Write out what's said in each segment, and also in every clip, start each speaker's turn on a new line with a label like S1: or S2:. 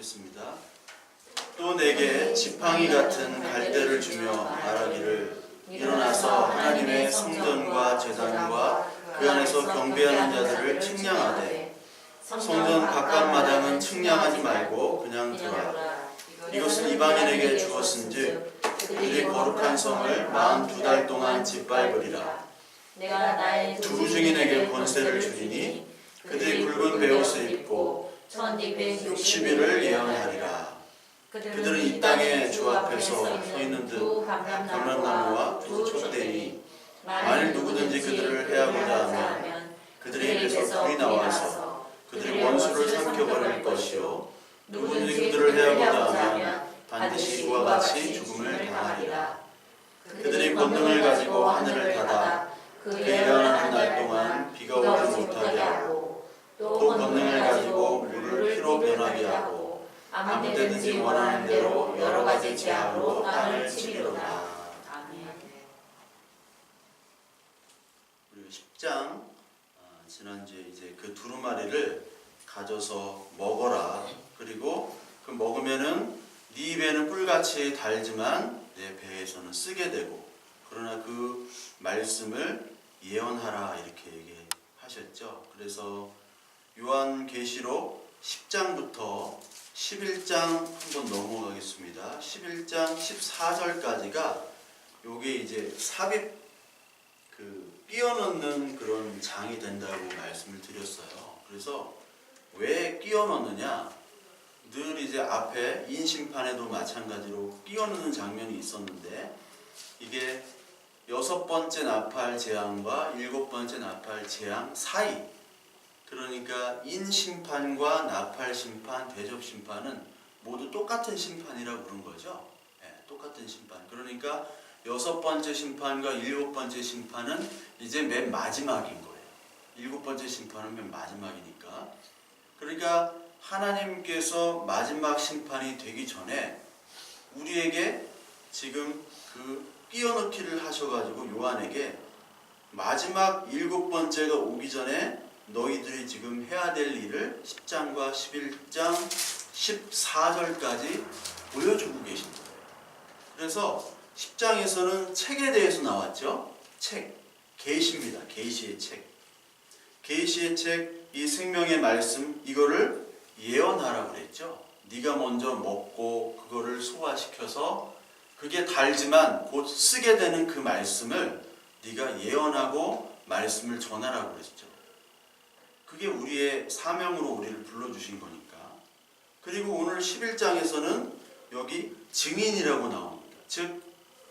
S1: 읽겠습니다. 또 내게 지팡이 같은 갈대를 주며 말하기를 일어나서 하나님의 성전과 제단과 그 안에서 경배하는 자들을 측량하되 성전 바깥 마당은 측량하지 말고 그냥 두라. 이것을 이방인에게 주었은즉 그들이 거룩한 성을 42달 동안 짓밟으리라.
S2: 내가 나의
S1: 두 증인에게 권세를 주리니 그들이 붉은 베옷을 입고
S2: 1260일을
S1: 예언하리라. 그들은 이 땅에 주 앞에서 서 있는 듯 감람나무와 두 촛대니 만일 누구든지 그들을 해하고자 하면 그들의 입에서 불이 나와서 그들의 원수를 삼켜버릴 것이요 누구든지 그들을 해하고자 하면 반드시 이와 같이 죽음을 당하리라. 그들이 권능을 가지고 하늘을 닫아 그 예언하는 날 동안 비가 오지 못하게 하고 또 권능을 가지고 물을 피로 변하게 하고 아무 때든지 원하는 대로 여러 가지 재앙으로 땅을 치리로다.
S2: 아멘.
S1: 그리고 10장 지난주에 이제 그 두루마리를 가져서 먹어라. 그리고 그 먹으면은 네 입에는 꿀같이 달지만 내 배에서는 쓰게 되고 그러나 그 말씀을 예언하라 이렇게 얘기하셨죠. 그래서 요한계시록 10장부터 11장 한번 넘어가겠습니다. 11장 14절까지가 요게 이제 삽입 끼워 넣는 그런 장이 된다고 말씀을 드렸어요. 그래서 왜 끼워 넣느냐? 늘 이제 앞에 인심판에도 마찬가지로 끼워 넣는 장면이 있었는데 이게 6번째 나팔 재앙과 7번째 나팔 재앙 사이, 그러니까 인심판과 나팔 심판, 대접 심판은 모두 똑같은 심판이라고 그런 거죠. 똑같은 심판. 그러니까 6번째 심판과 7번째 심판은 이제 맨 마지막인 거예요. 7번째 심판은 맨 마지막이니까. 그러니까 하나님께서 마지막 심판이 되기 전에 우리에게 지금 그 끼워넣기를 하셔가지고 요한에게 마지막 7번째가 오기 전에 너희들이 지금 해야 될 일을 10장과 11장 14절까지 보여주고 계신 거예요. 그래서 10장에서는 책에 대해서 나왔죠. 책, 계시입니다. 계시의 책. 계시의 책, 이 생명의 말씀, 이거를 예언하라고 그랬죠. 네가 먼저 먹고 그거를 소화시켜서 그게 달지만 곧 쓰게 되는 그 말씀을 네가 예언하고 말씀을 전하라고 그랬죠. 그게 우리의 사명으로 우리를 불러주신 거니까. 그리고 오늘 11장에서는 여기 증인이라고 나옵니다. 즉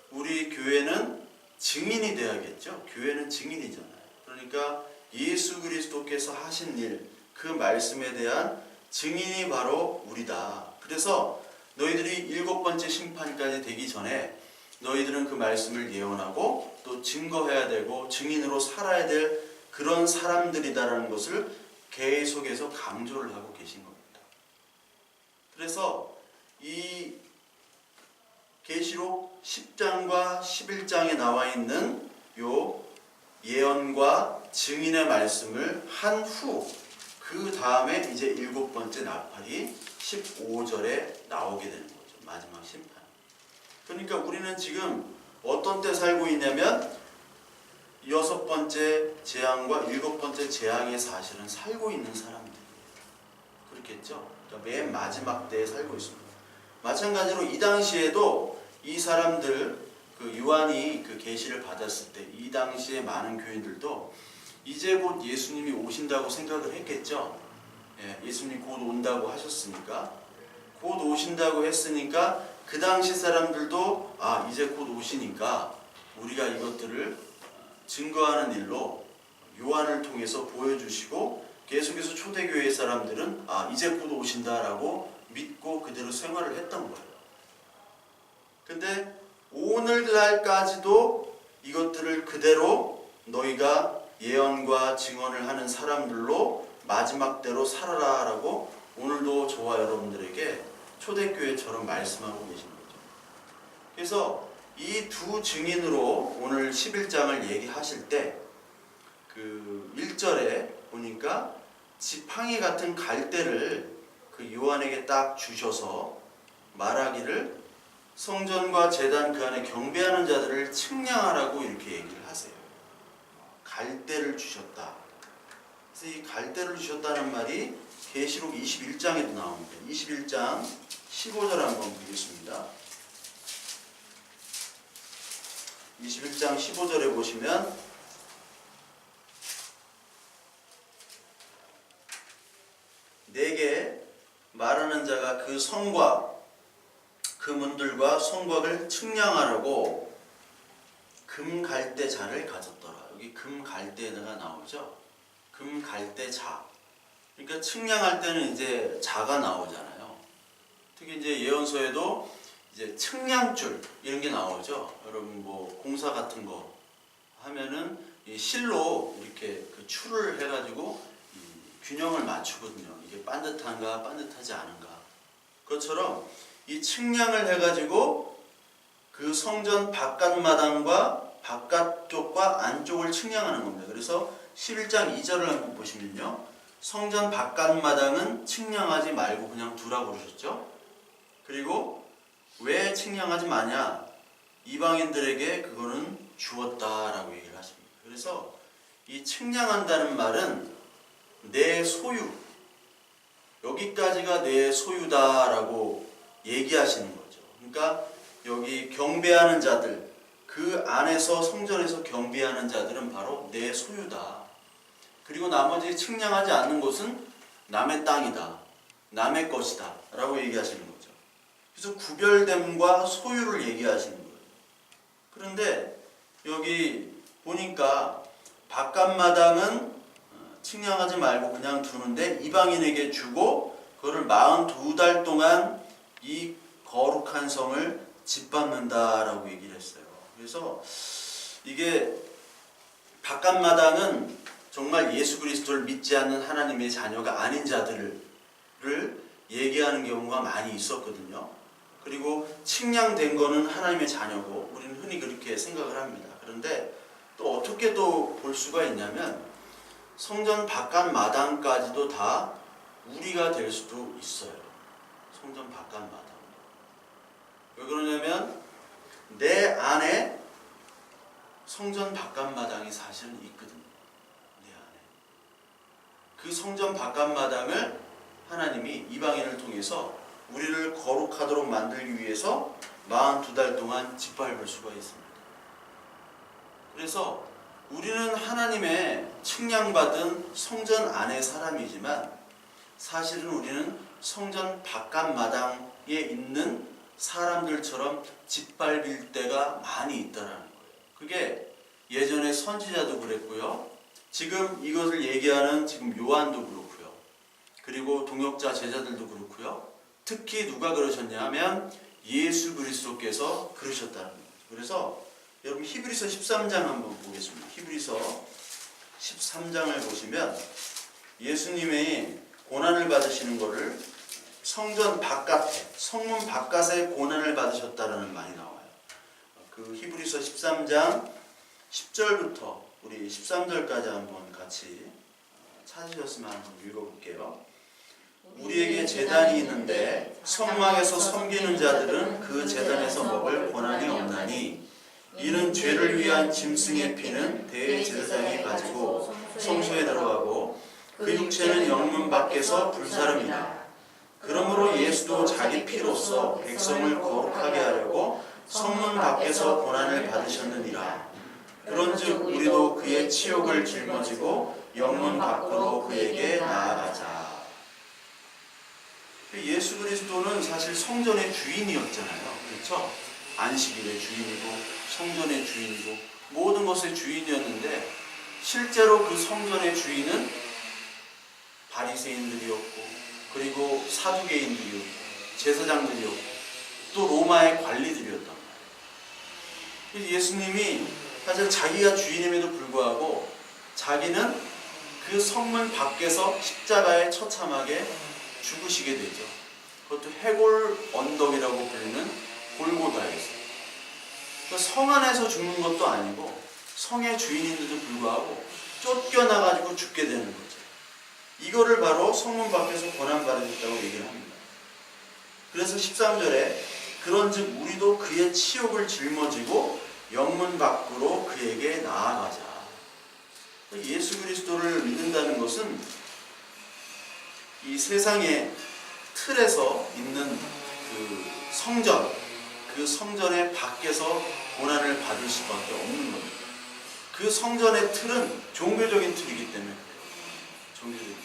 S1: 우리 교회는 증인이 돼야겠죠. 교회는 증인이잖아요. 그러니까 예수 그리스도께서 하신 일, 그 말씀에 대한 증인이 바로 우리다. 그래서 너희들이 7번째 심판까지 되기 전에 너희들은 그 말씀을 예언하고 또 증거해야 되고 증인으로 살아야 될 그런 사람들이다라는 것을 계속해서 강조를 하고 계신 겁니다. 그래서 이 계시록 10장과 11장에 나와 있는 요 예언과 증인의 말씀을 한 후 그 다음에 이제 7번째 나팔이 15절에 나오게 되는 거죠. 마지막 심판. 그러니까 우리는 지금 어떤 때 살고 있냐면 6번째 재앙과 7번째 재앙에 사실은 살고 있는 사람들이에요. 그렇겠죠? 그러니까 맨 마지막 때에 살고 있습니다. 마찬가지로 이 당시에도 이 사람들, 그 요한이 그 계시를 받았을 때 이 당시에 많은 교인들도 이제 곧 예수님이 오신다고 생각을 했겠죠. 예수님이 곧 온다고 하셨으니까, 곧 오신다고 했으니까 그 당시 사람들도 이제 곧 오시니까 우리가 이것들을 증거하는 일로 요한을 통해서 보여주시고 계속해서 초대교회 사람들은 이제 곧 오신다라고 믿고 그대로 생활을 했던 거예요. 근데 오늘날까지도 이것들을 그대로 너희가 예언과 증언을 하는 사람들로 마지막 때로 살아라라고 오늘도 저와 여러분들에게 초대교회처럼 말씀하고 계신 거죠. 그래서 이 두 증인으로 오늘 11장을 얘기하실 때 그 1절에 보니까 지팡이 같은 갈대를 그 요한에게 딱 주셔서 말하기를 성전과 제단 그 안에 경배하는 자들을 측량하라고 이렇게 얘기를 하세요. 갈대를 주셨다. 그래서 이 갈대를 주셨다는 말이 계시록 21장에도 나옵니다. 21장 15절 한번 보겠습니다. 21장 15절에 보시면 내게 말하는 자가 그 성과 그 문들과 성곽을 측량하라고 금갈대 자를 가졌더라. 여기 금갈대가 나오죠. 금갈대 자. 그러니까 측량할 때는 이제 자가 나오잖아요. 특히 이제 예언서에도 이제 측량줄 이런 게 나오죠. 여러분 뭐 공사 같은 거 하면은 이 실로 이렇게 그 줄을 해가지고 이 균형을 맞추거든요. 이게 반듯한가 반듯하지 않은가. 그것처럼 이 측량을 해가지고 그 성전 바깥마당과 바깥쪽과 안쪽을 측량하는 겁니다. 그래서 11장 2절을 한번 보시면요. 성전 바깥마당은 측량하지 말고 그냥 두라고 그러셨죠. 그리고 왜 측량하지 마냐? 이방인들에게 그거는 주었다라고 얘기를 하십니다. 그래서 이 측량한다는 말은 내 소유, 여기까지가 내 소유다라고 얘기하시는 거죠. 그러니까 여기 경배하는 자들, 그 안에서 성전에서 경배하는 자들은 바로 내 소유다. 그리고 나머지 측량하지 않는 곳은 남의 땅이다, 남의 것이다 라고 얘기하시는 거죠. 그래서 구별됨과 소유를 얘기하시는 거예요. 그런데 여기 보니까 바깥마당은 측량하지 말고 그냥 두는데 이방인에게 주고 그거를 42달 동안 이 거룩한 성을 짓밟는다라고 얘기를 했어요. 그래서 이게 바깥마당은 정말 예수 그리스도를 믿지 않는 하나님의 자녀가 아닌 자들을 얘기하는 경우가 많이 있었거든요. 그리고 측량된 거는 하나님의 자녀고 우리는 흔히 그렇게 생각을 합니다. 그런데 또 어떻게 또 볼 수가 있냐면 성전 바깥마당까지도 다 우리가 될 수도 있어요. 성전 바깥마당. 왜 그러냐면 내 안에 성전 바깥마당이 사실은 있거든요. 내 안에. 그 성전 바깥마당을 하나님이 이방인을 통해서 우리를 거룩하도록 만들기 위해서 42달 동안 짓밟을 수가 있습니다. 그래서 우리는 하나님의 측량받은 성전 안의 사람이지만 사실은 우리는 성전 바깥마당에 있는 사람들처럼 짓밟힐 때가 많이 있다라는 거예요. 그게 예전에 선지자도 그랬고요. 지금 이것을 얘기하는 지금 요한도 그렇고요. 그리고 동역자 제자들도 그렇고요. 특히 누가 그러셨냐 하면 예수 그리스도께서 그러셨다는 거죠. 그래서 여러분 히브리서 13장 한번 보겠습니다. 히브리서 13장을 보시면 예수님의 고난을 받으시는 것을 성전 바깥에, 성문 바깥에 고난을 받으셨다라는 말이 나와요. 그 히브리서 13장 10절부터 우리 13절까지 한번 같이 찾으셨으면 한번 읽어볼게요. 우리에게 제단이 있는데 성막에서 섬기는 자들은 그 제단에서 먹을 권한이 없나니 이는 죄를 위한 짐승의 피는 대제사장이 가지고 성소에 들어가고 그 육체는 영문 밖에서 불사름이다. 그러므로 예수도 자기 피로써 백성을 거룩하게 하려고 성문 밖에서 고난을 받으셨느니라. 그런즉 우리도 그의 치욕을 짊어지고 영문 밖으로 그에게 나아가자. 예수 그리스도는 사실 성전의 주인이었잖아요. 그렇죠? 안식일의 주인이고 성전의 주인이고 모든 것의 주인이었는데 실제로 그 성전의 주인은 바리새인들이었고 그리고 사두개인들이었고 제사장들이었고 또 로마의 관리들이었단 말이에요. 예수님이 사실 자기가 주인임에도 불구하고 자기는 그 성문 밖에서 십자가에 처참하게 죽으시게 되죠. 그것도 해골 언덕이라고 불리는 골고다에서. 그러니까 성 안에서 죽는 것도 아니고 성의 주인인데도 불구하고 쫓겨나가지고 죽게 되는 거죠. 이거를 바로 성문 밖에서 고난받으셨다고 얘기를 합니다. 그래서 13절에 그런즉 우리도 그의 치욕을 짊어지고 영문 밖으로 그에게 나아가자. 예수 그리스도를 믿는다는 것은 이 세상의 틀에서 있는 그 성전, 그 성전의 밖에서 고난을 받을 수밖에 없는 겁니다. 그 성전의 틀은 종교적인 틀이기 때문에 그래요. 종교적인 틀.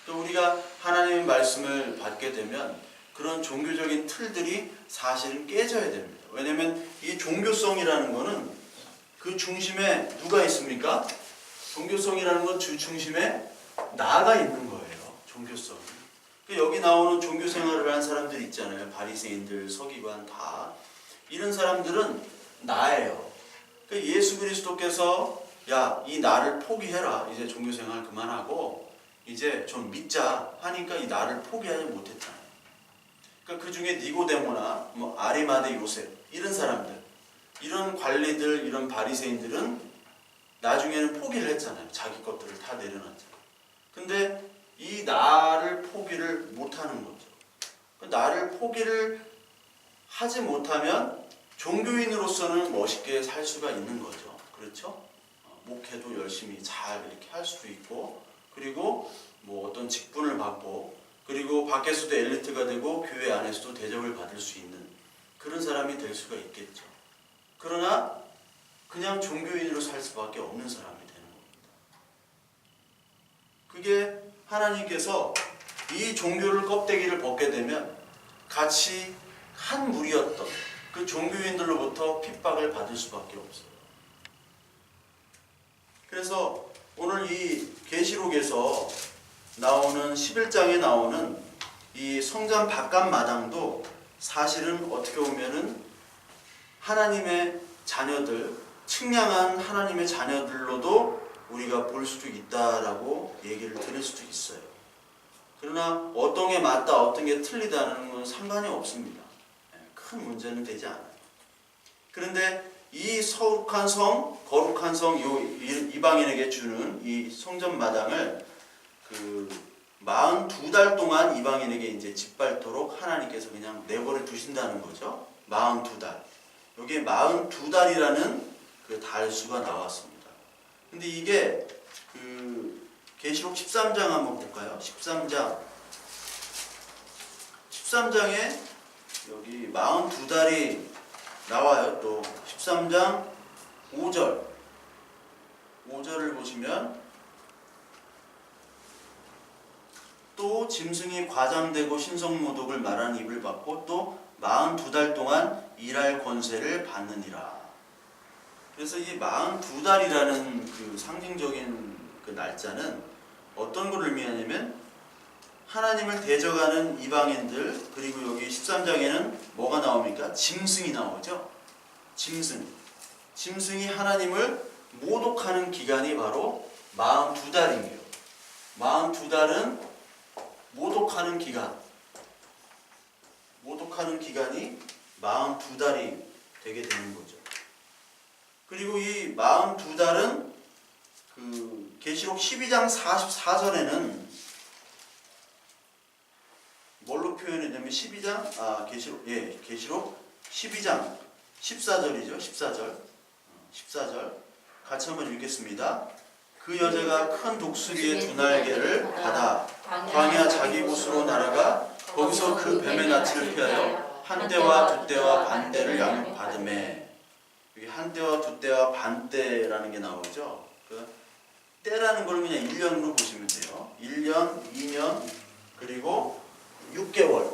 S1: 또 우리가 하나님의 말씀을 받게 되면 그런 종교적인 틀들이 사실은 깨져야 됩니다. 왜냐하면 이 종교성이라는 것은 그 중심에 누가 있습니까? 종교성이라는 건 주 중심에 나가 있는 거예요. 종교성. 여기 나오는 종교 생활을 한 사람들 있잖아요. 바리새인들, 서기관 다. 이런 사람들은 나예요. 예수 그리스도께서 야, 이 나를 포기해라. 이제 종교 생활 그만하고 이제 좀 믿자 하니까 이 나를 포기하지 못했잖아요. 그 중에 니고데모나 뭐 아리마대 요셉 이런 사람들, 이런 관리들, 이런 바리새인들은 나중에는 포기를 했잖아요. 자기 것들을 다 내려놨잖아요. 근데 이 나를 포기를 못하는 거죠. 나를 포기를 하지 못하면 종교인으로서는 멋있게 살 수가 있는 거죠. 그렇죠? 목회도 열심히 잘 이렇게 할 수도 있고, 그리고 뭐 어떤 직분을 받고, 그리고 밖에서도 엘리트가 되고 교회 안에서도 대접을 받을 수 있는 그런 사람이 될 수가 있겠죠. 그러나 그냥 종교인으로 살 수밖에 없는 사람이 되는 겁니다. 그게 하나님께서 이 종교를 껍데기를 벗게 되면 같이 한 무리였던 그 종교인들로부터 핍박을 받을 수밖에 없어요. 그래서 오늘 이 계시록에서 나오는 11장에 나오는 이 성전 바깥 마당도 사실은 어떻게 보면은 하나님의 자녀들, 측량한 하나님의 자녀들로도 우리가 볼 수도 있다라고 얘기를 드릴 수도 있어요. 그러나 어떤 게 맞다, 어떤 게 틀리다는 건 상관이 없습니다. 큰 문제는 되지 않아요. 그런데 이 거룩한 성, 이방인에게 주는 이 성전 마당을 42달 동안 이방인에게 이제 짓밟도록 하나님께서 그냥 내버려 두신다는 거죠. 42달. 여기에 42달이라는 그 달수가 나왔습니다. 근데 이게 계시록 13장 한번 볼까요? 13장에 여기 42달이 나와요. 또 13장 5절을 보시면 또 짐승이 과장되고 신성모독을 말하는 입을 받고 또 42달 동안 일할 권세를 받느니라. 그래서 이 42달이라는 그 상징적인 그 날짜는 어떤 걸 의미하냐면 하나님을 대적하는 이방인들, 그리고 여기 13장에는 뭐가 나옵니까? 짐승이 나오죠. 짐승이 하나님을 모독하는 기간이 바로 42달이에요. 42달은 모독하는 기간이 42달이 되게 되는 거죠. 그리고 이 42달은 그 계시록 12장 44절에는 뭘로 표현이 되면 계시록 12장 14절이죠. 14절 같이 한번 읽겠습니다. 그 여자가 큰 독수리의 두 날개를 받아 광야 자기 곳으로 날아가 거기서 그 뱀의 낯을 피하여 한 때와 두 때와 반 때를 양육받으매. 여기 한 때와 두 때와 반 때라는 게 나오죠. 그 때라는 걸 그냥 1년으로 보시면 돼요. 1년, 2년, 그리고 6개월.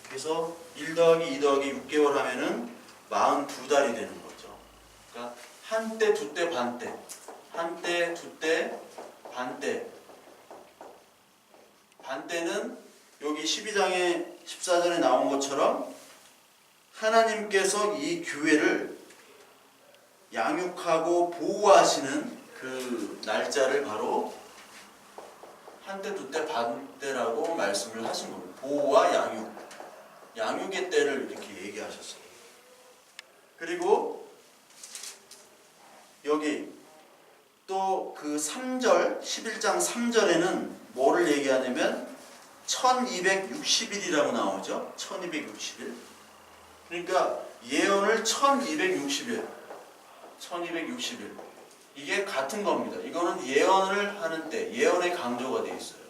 S1: 그래서 1 더하기 2 더하기 6개월 하면은 42달이 되는 거죠. 그러니까 한 때, 두 때, 반 때. 한 때, 두 때, 반 때. 반 때는 여기 12장에 14절에 나온 것처럼 하나님께서 이 교회를 양육하고 보호하시는 그 날짜를 바로 한때, 두때, 반때라고 말씀을 하신 겁니다. 보호와 양육의 때를 이렇게 얘기하셨어요. 그리고 여기 또 그 3절, 11장 3절에는 뭐를 얘기하냐면 1260일이라고 나오죠. 1260일. 그러니까 예언을 1260일. 1260일. 이게 같은 겁니다. 이거는 예언을 하는 때 예언의 강조가 되어 있어요.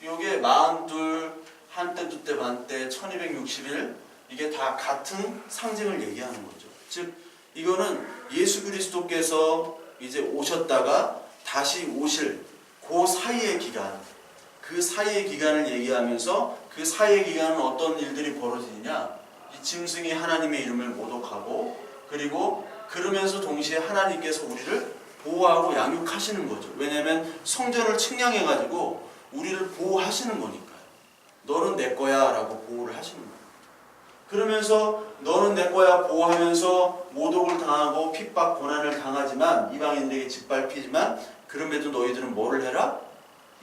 S1: 이게 42, 한때, 두때, 반때, 1260일 이게 다 같은 상징을 얘기하는 거죠. 즉 이거는 예수 그리스도께서 이제 오셨다가 다시 오실 그 사이의 기간, 그 사이의 기간을 얘기하면서 그 사이의 기간은 어떤 일들이 벌어지느냐, 이 짐승이 하나님의 이름을 모독하고 그리고 그러면서 동시에 하나님께서 우리를 보호하고 양육하시는 거죠. 왜냐하면 성전을 측량해가지고 우리를 보호하시는 거니까요. 너는 내 거야 라고 보호를 하시는 거예요. 그러면서 너는 내 거야 보호하면서 모독을 당하고 핍박 고난을 당하지만 이방인들에게 짓밟히지만 그럼에도 너희들은 뭐를 해라?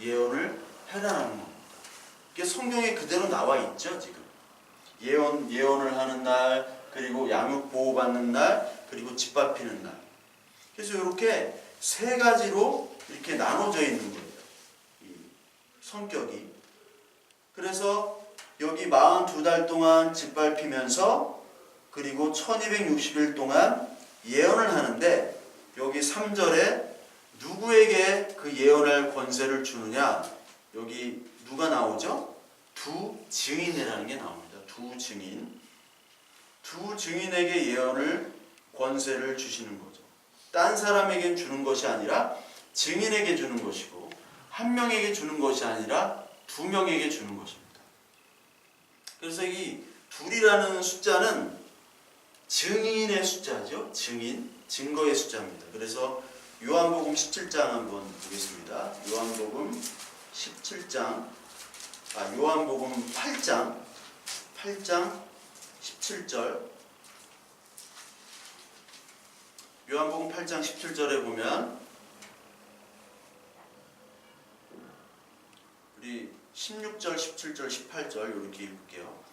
S1: 예언을 해라라는 겁니다. 이게 성경에 그대로 나와 있죠. 지금 예언을 하는 날, 그리고 양육 보호받는 날, 그리고 짓밟히는 날. 그래서 이렇게 세 가지로 이렇게 나눠져 있는 거예요. 이 성격이. 그래서 여기 42달 동안 짓밟히면서 그리고 1260일 동안 예언을 하는데 여기 3절에 누구에게 그 예언할 권세를 주느냐, 여기 누가 나오죠? 두 증인이라는 게 나옵니다. 두 증인. 두 증인에게 예언을 권세를 주시는 거죠. 딴 사람에게 주는 것이 아니라 증인에게 주는 것이고 한 명에게 주는 것이 아니라 두 명에게 주는 것입니다. 그래서 이 둘이라는 숫자는 증인의 숫자죠. 증인, 증거의 숫자입니다. 그래서 요한복음 17장 한번 보겠습니다. 요한복음 17장, 요한복음 8장 17절. 요한복음 8장 17절에 보면 우리 16절, 17절, 18절 이렇게 읽을게요.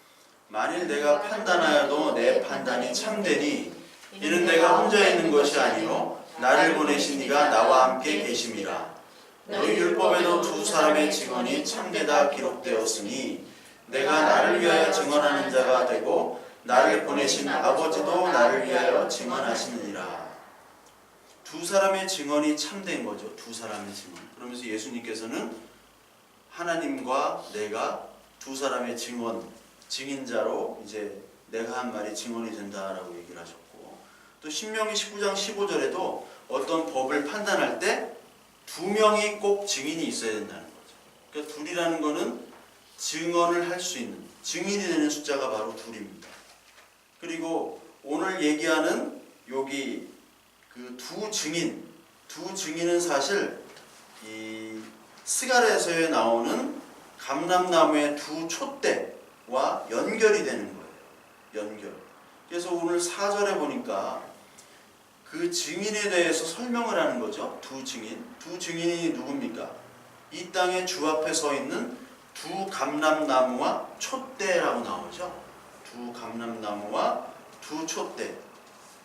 S1: 만일 내가 판단하여도 내 판단이 참되니 이는 내가 혼자 있는 것이 아니요 나를 보내신 이가 나와 함께 계심이라. 너희 율법에도 두 사람의 증언이 참되다 기록되었으니 내가 나를 위하여 증언하는 자가 되고 나를 보내신 아버지도 나를 위하여 증언하시느니라. 두 사람의 증언이 참된 거죠. 두 사람의 증언. 그러면서 예수님께서는 하나님과 내가 두 사람의 증인자로 이제 내가 한 말이 증언이 된다라고 얘기를 하셨고, 또 신명기 19장 15절에도 어떤 법을 판단할 때 두 명이 꼭 증인이 있어야 된다는 거죠. 그러니까 둘이라는 거는 증언을 할 수 있는, 증인이 되는 숫자가 바로 둘입니다. 그리고 오늘 얘기하는 여기 그 두 증인은 사실 이 스가랴서에 나오는 감람나무의 두 촛대와 연결이 되는 거예요. 연결. 그래서 오늘 4절에 보니까 그 증인에 대해서 설명을 하는 거죠. 두 증인이 누굽니까? 이 땅에 주 앞에 서 있는 두 감람나무와 촛대라고 나오죠. 두 감람나무와 두 촛대.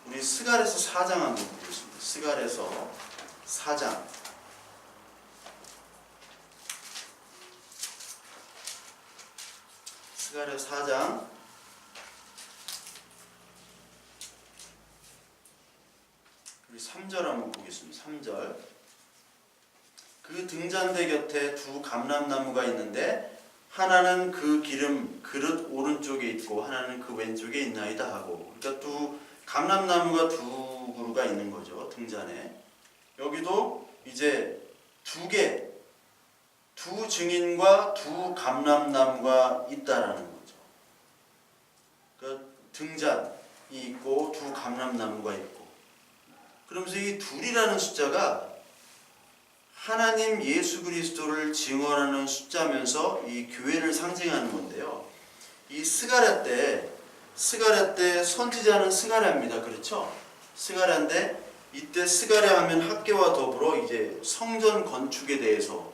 S1: 우리 스가랴서 4장 한번 보겠습니다. 스가랴서 4장. 스가랴서 4장. 우리 3절 한번 보겠습니다. 3절. 그 등잔대 곁에 두 감람나무가 있는데 하나는 그 기름 그릇 오른쪽에 있고 하나는 그 왼쪽에 있나이다 하고, 그러니까 두 감람나무가 두 그루가 있는 거죠. 등잔에. 여기도 이제 두 증인과 두 감람나무가 있다라는 거죠. 그 등잔이 있고 두 감람나무가 있고, 그러면서 이 둘이라는 숫자가 하나님 예수 그리스도를 증언하는 숫자면서 이 교회를 상징하는 건데요. 이 스가랴 때 선지자는 스가랴입니다. 그렇죠? 스가랴인데 이때 스가랴 하면 학계와 더불어 이제 성전 건축에 대해서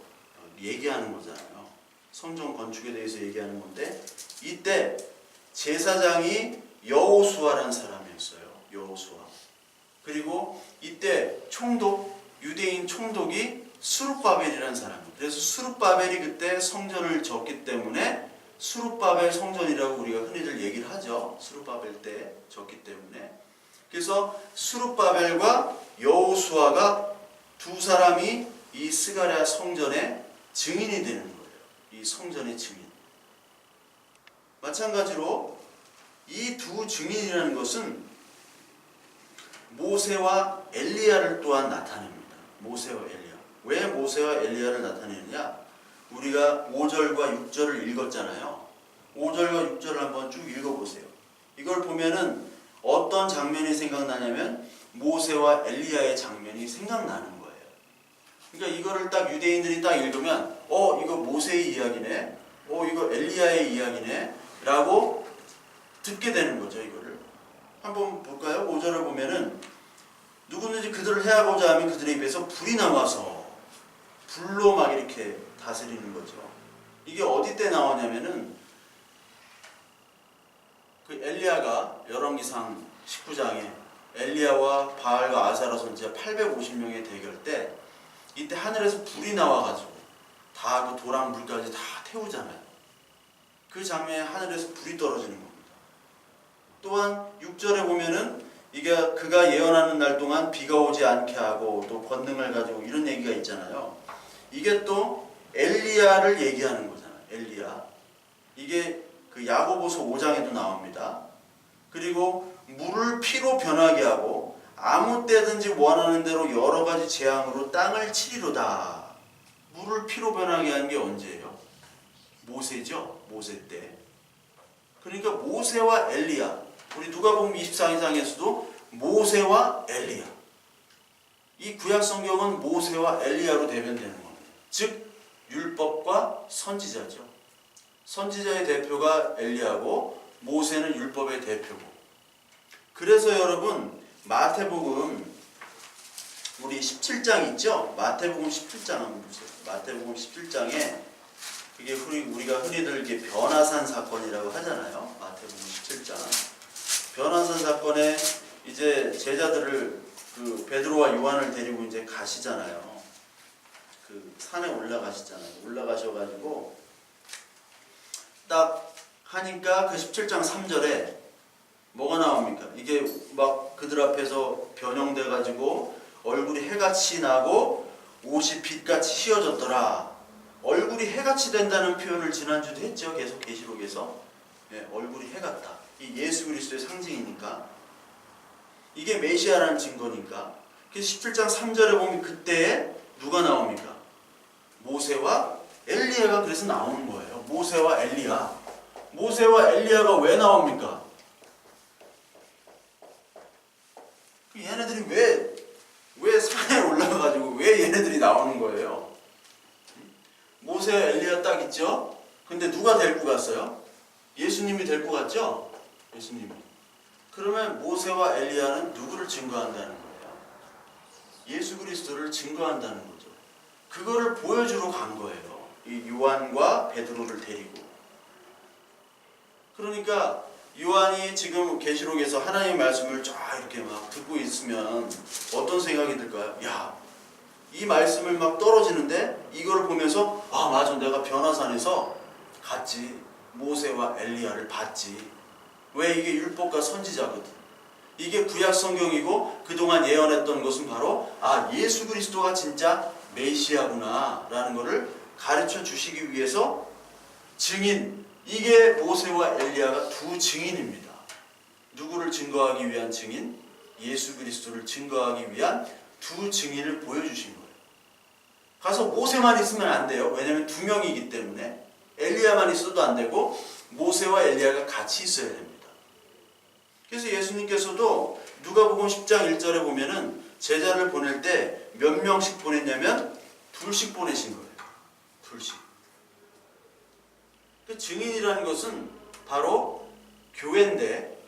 S1: 얘기하는 거잖아요. 성전 건축에 대해서 얘기하는 건데 이때 제사장이 여호수아라는 사람이었어요. 여호수아. 그리고 이때 유대인 총독이 스룹바벨이라는 사람이에요. 그래서 수룹바벨이 그때 성전을 졌기 때문에 수룹바벨 성전이라고 우리가 흔히들 얘기를 하죠. 수룹바벨 때 졌기 때문에. 그래서 수룹바벨과 여호수아가 두 사람이 이 스가랴 성전의 증인이 되는 거예요. 이 성전의 증인. 마찬가지로 이 두 증인이라는 것은 모세와 엘리야를 또한 나타냅니다. 모세와 엘리야. 왜 모세와 엘리야를 나타내느냐? 우리가 5절과 6절을 읽었잖아요. 5절과 6절을 한번 쭉 읽어보세요. 이걸 보면은 어떤 장면이 생각나냐면 모세와 엘리야의 장면이 생각나는 거예요. 그러니까 이거를 딱 유대인들이 딱 읽으면 이거 모세의 이야기네, 이거 엘리야의 이야기네 라고 듣게 되는 거죠. 이거를 한번 볼까요? 5절을 보면은 누구든지 그들을 해하고자 하면 그들의 입에서 불이 나와서 불로 막 이렇게 다스리는 거죠. 이게 어디 때 나오냐면은 그 엘리야가 열왕기상 19장에 엘리야와 바알과 아사라 선지자 850명의 대결 때 이때 하늘에서 불이 나와가지고 다 그 도랑 물까지 다 태우잖아요. 그 장면에 하늘에서 불이 떨어지는 겁니다. 또한 6절에 보면은 이게 그가 예언하는 날 동안 비가 오지 않게 하고 또 권능을 가지고 이런 얘기가 있잖아요. 이게 또 엘리야를 얘기하는 거잖아요. 엘리야. 이게 그 야고보서 5장에도 나옵니다. 그리고 물을 피로 변하게 하고 아무 때든지 원하는 대로 여러 가지 재앙으로 땅을 치리로다. 물을 피로 변하게 한 게 언제예요? 모세죠. 모세 때. 그러니까 모세와 엘리야. 우리 누가복음 24장에서도 모세와 엘리야. 이 구약 성경은 모세와 엘리야로 대변되는 겁니다. 즉 율법과 선지자죠. 선지자의 대표가 엘리야고 모세는 율법의 대표고. 그래서 여러분 마태복음 우리 17장 있죠? 마태복음 17장 한번 보세요. 마태복음 17장에 그게 우리가 흔히들 이게 변화산 사건이라고 하잖아요. 마태복음 17장. 변화산 사건에 이제 제자들을 그 베드로와 요한을 데리고 이제 가시잖아요. 그 산에 올라가시잖아요. 올라가셔가지고 딱 하니까 그 17장 3절에 뭐가 나옵니까? 이게 막 그들 앞에서 변형돼가지고 얼굴이 해같이 나고 옷이 빛같이 휘어졌더라. 얼굴이 해같이 된다는 표현을 지난주도 했죠. 계속 계시록에서. 얼굴이 해같다. 이 예수 그리스도의 상징이니까. 이게 메시아라는 증거니까. 그래서 17장 3절에 보면 그때 누가 나옵니까? 모세와 엘리야가 그래서 나오는 거예요. 모세와 엘리야. 모세와 엘리야가 왜 나옵니까? 얘네들이 왜 산에 올라가가지고 왜 얘네들이 나오는 거예요? 모세와 엘리야 딱 있죠? 근데 누가 데리고 갔어요? 예수님이 데리고 갔죠? 예수님이. 그러면 모세와 엘리야는 누구를 증거한다는 거예요? 예수 그리스도를 증거한다는 거죠. 그거를 보여주러 간 거예요. 이 요한과 베드로를 데리고. 그러니까 요한이 지금 계시록에서 하나님의 말씀을 쫙 이렇게 막 듣고 있으면 어떤 생각이 들까요? 야, 이 말씀을 막 떨어지는데 이거를 보면서 맞아, 내가 변화산에서 갔지. 모세와 엘리야를 봤지. 왜? 이게 율법과 선지자거든. 이게 구약 성경이고 그동안 예언했던 것은 바로 예수 그리스도가 진짜 메시아구나 라는 것을 가르쳐 주시기 위해서 증인, 이게 모세와 엘리야가 두 증인입니다. 누구를 증거하기 위한 증인? 예수 그리스도를 증거하기 위한 두 증인을 보여주신 거예요. 가서 모세만 있으면 안 돼요. 왜냐하면 두 명이기 때문에. 엘리야만 있어도 안 되고 모세와 엘리야가 같이 있어야 됩니다. 그래서 예수님께서도 누가복음 10장 1절에 보면은 제자를 보낼 때 몇 명씩 보냈냐면 둘씩 보내신 거예요. 둘씩. 그 증인이라는 것은 바로 교회인데,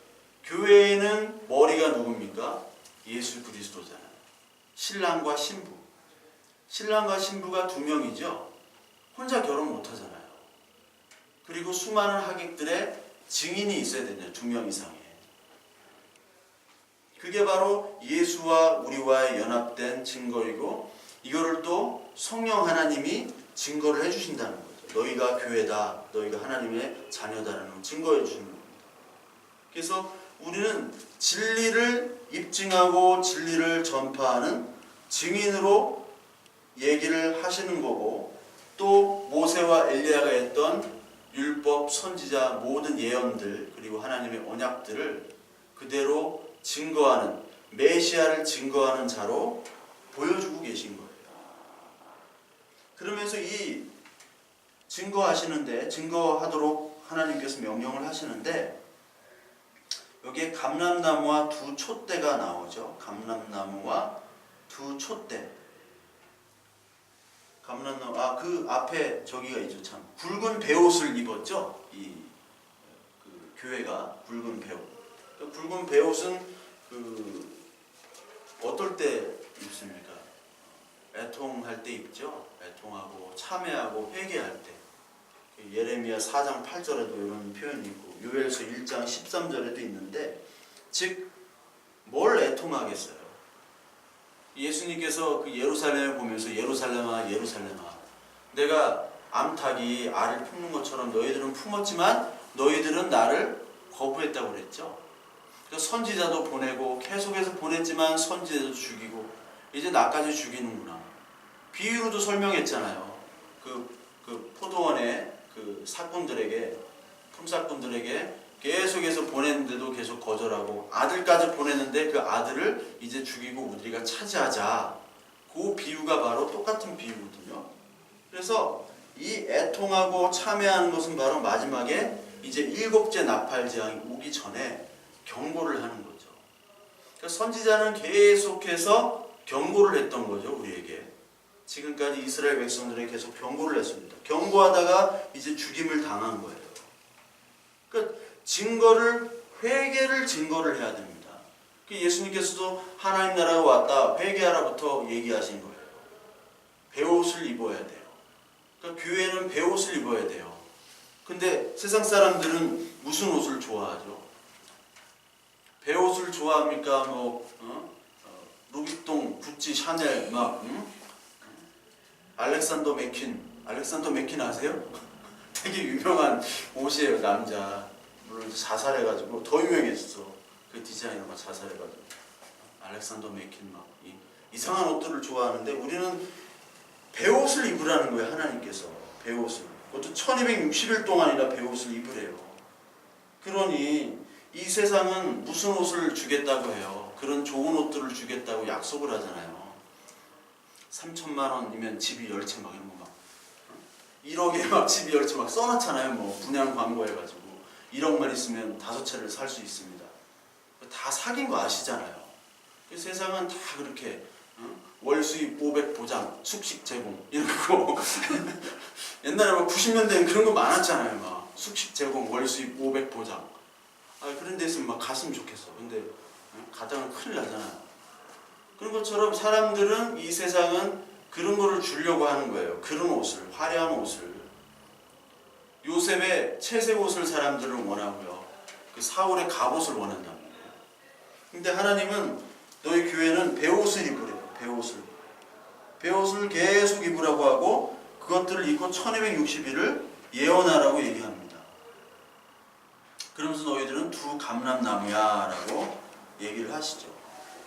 S1: 교회에는 머리가 누굽니까? 예수 그리스도잖아요. 신랑과 신부. 신랑과 신부가 두 명이죠. 혼자 결혼 못 하잖아요. 그리고 수많은 하객들의 증인이 있어야 되잖아요. 두 명 이상의. 그게 바로 예수와 우리와의 연합된 증거이고, 이거를 또 성령 하나님이 증거를 해주신다는 거죠. 너희가 교회다, 너희가 하나님의 자녀다라는 걸 증거해 주시는 겁니다. 그래서 우리는 진리를 입증하고 진리를 전파하는 증인으로 얘기를 하시는 거고, 또 모세와 엘리야가 했던 율법, 선지자, 모든 예언들, 그리고 하나님의 언약들을 그대로 증거하는, 메시아를 증거하는 자로 보여주고 계신 거예요. 그러면서 이 증거하도록 하나님께서 명령을 하시는데, 여기에 감람나무와 두 촛대가 나오죠. 감람나무와 두 촛대. 감람나무, 그 앞에 저기가 있죠. 참 굵은 베옷을 입었죠. 그 교회가 굵은 베옷. 그 굵은 베옷은 어떨 때 입습니까? 애통할 때 입죠. 애통하고 참회하고 회개할 때. 예레미야 4장 8절에도 이런 표현이 있고, 요엘서 1장 13절에도 있는데, 즉 뭘 애통하겠어요? 예수님께서 그 예루살렘을 보면서 예루살렘아 예루살렘아, 내가 암탉이 알을 품는 것처럼 너희들은 품었지만 너희들은 나를 거부했다고 그랬죠. 그래서 선지자도 보내고 계속해서 보냈지만 선지자도 죽이고 이제 나까지 죽이는구나. 비유로도 설명했잖아요. 그 포도원의 그 사꾼들에게, 품사꾼들에게 계속해서 보냈는데도 계속 거절하고, 아들까지 보냈는데 그 아들을 이제 죽이고 우리가 차지하자. 그 비유가 바로 똑같은 비유거든요. 그래서 이 애통하고 참회하는 것은 바로 마지막에 이제 7째 나팔재앙이 오기 전에 경고를 하는 거죠. 그러니까 선지자는 계속해서 경고를 했던 거죠, 우리에게. 지금까지 이스라엘 백성들에게 계속 경고를 했습니다. 경고하다가 이제 죽임을 당한 거예요. 그러니까 회개를 증거를 해야 됩니다. 예수님께서도 하나님 나라가 왔다, 회개하라부터 얘기하신 거예요. 베옷을 입어야 돼요. 그러니까 교회는 베옷을 입어야 돼요. 근데 세상 사람들은 무슨 옷을 좋아하죠? 베옷을 좋아합니까? 루비통, 구찌, 샤넬, 알렉산더 맥퀸 아세요? 되게 유명한 옷이에요, 남자. 물론 자살해가지고 더 유명했어. 그 디자이너가 자살해가지고. 알렉산더 맥퀸 이상한 옷들을 좋아하는데, 우리는 베옷을 입으라는 거예요, 하나님께서. 베옷을. 그것도 1260일 동안이나 베옷을 입으래요. 그러니 이 세상은 무슨 옷을 주겠다고 해요? 그런 좋은 옷들을 주겠다고 약속을 하잖아요. 3천만 원이면 집이 10채 이런 거 1억에 집이 10채 써놨잖아요. 분양 광고해가지고 1억만 있으면 5채를 살 수 있습니다. 다 사귄 거 아시잖아요. 세상은 다 그렇게 월 수입 500 보장, 숙식 제공 이런 거. 옛날에 90년대엔 그런 거 많았잖아요. 숙식 제공, 월 수입 500 보장. 그런 데 있으면 갔으면 좋겠어. 근데 가다가 큰일 나잖아요. 그런 것처럼 사람들은, 이 세상은 그런 거를 주려고 하는 거예요. 그런 옷을, 화려한 옷을. 요셉의 채색 옷을 사람들은 원하고요. 그 사울의 갑옷을 원한다는 거예요. 근데 하나님은 너희 교회는 베옷을 입으래요. 베옷을 계속 입으라고 하고, 그것들을 입고 1260일을 예언하라고 얘기합니다. 그러면서 너희들은 두 감람나무야 라고 얘기를 하시죠.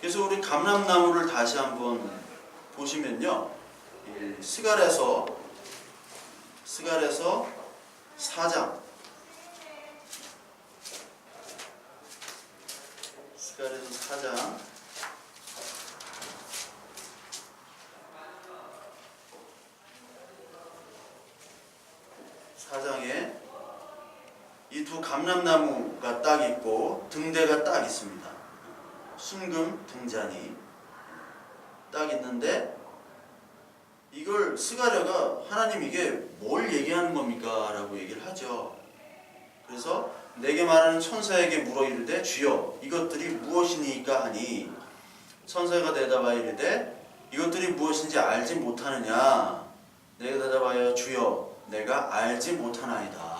S1: 그래서 우리 감람나무를 다시 한번 보시면요, 스갈에서 4장, 스갈에서 4장 4장에 이 두 감람나무가 딱 있고 등대가 딱 있습니다. 순금 등잔이 딱 있는데, 이걸 스가랴가 하나님 이게 뭘 얘기하는 겁니까? 라고 얘기를 하죠. 그래서 내게 말하는 천사에게 물어 이르되 주여 이것들이 무엇이니까 하니, 천사가 대답하여 이르되 이것들이 무엇인지 알지 못하느냐. 내가 대답하여 주여 내가 알지 못하나이다.